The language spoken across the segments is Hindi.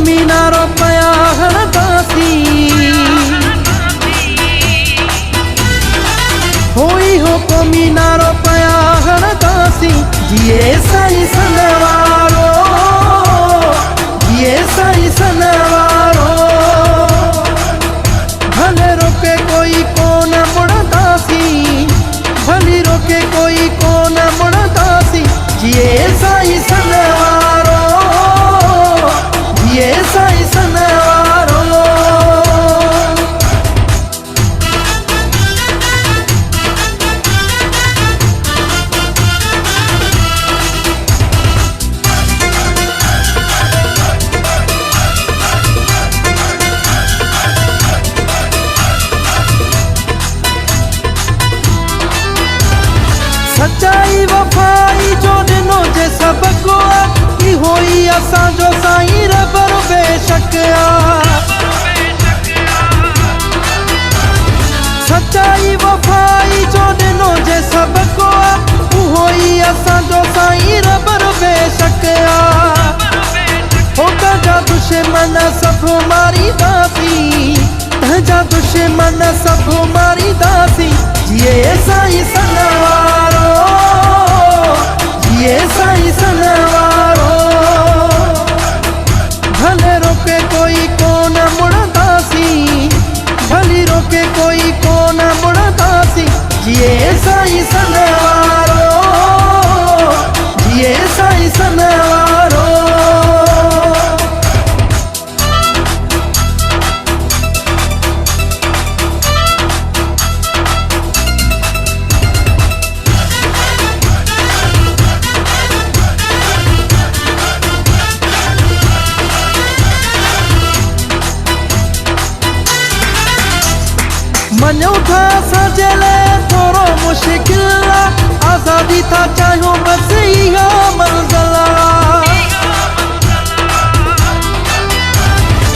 मीनारो पया हणदासी होई हो को मीनारो पया हणदासी जिए साईं सनवारो जिए साईं सनवारो भले रोके कोई कोन मुड़दासी भली रोके कोई कोन मुड़दासी जिए साईं सनवारो जिए साईं सनवारो सच्चाई वफाई जो दिनो जे सबको इहो ही असांजो साईं रबर बेशक सच्चाई वफाई जो दिनो जे सबको उहो ही असांजो साईं रबर बेशक हो तंहिंजा दुश्मन सभु मारींदासीं तंहिंजा दुश्मन सभु मारींदासीं जिए साईं सनवारो जिए साईं सनवारो भले रोके कोई कोन मुड़दासी भली रोके कोई कोन मुड़दासी जिए साईं सनवारो जिए साईं सनवारो मनो था असांजे लाइ थोरो मुश्किल आज़ादी था चाहियूं बसि इहा मंज़िल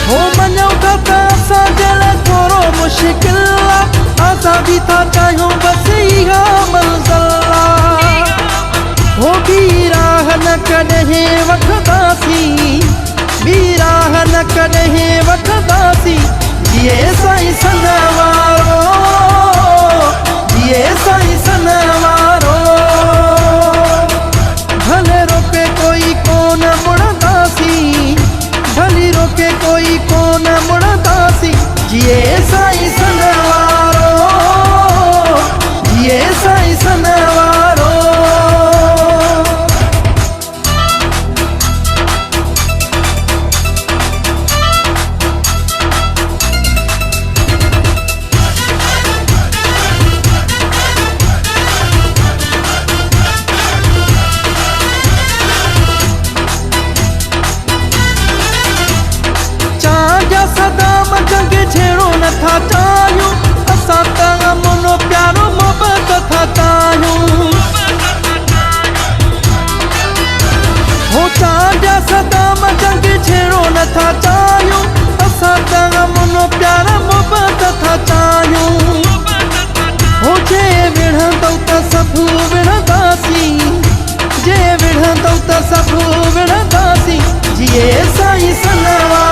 हो मनो था असांजे लाइ थोरो मुश्किल आज़ादी था चाहियूं बसि इहा मंज़िल हो ॿी राह न कॾहिं वठंदासीं ॿी राह न कॾहिं वठंदासीं जिए साईं सनवारो जिए साईं सनवारो भले रोके कोई कोन मुड़दासी भली रोके कोई कोन मुड़दासी जिए साईं सनवारो जिए साईं सनवारो सदाम जंग छेड़ो नथा चाहियूं असां त अमनो प्यारो मोहबत था चाहियूं हो चांजा सदाम जंग छेड़ो नथा चाहियूं असां त अमनो प्यारो मोहबत था चाहियूं हो जे विढ़ंदौ त सभु विढ़ंदासीं जे विढ़ंदौ त सभु विढ़ंदासीं जिए साईं सनवारो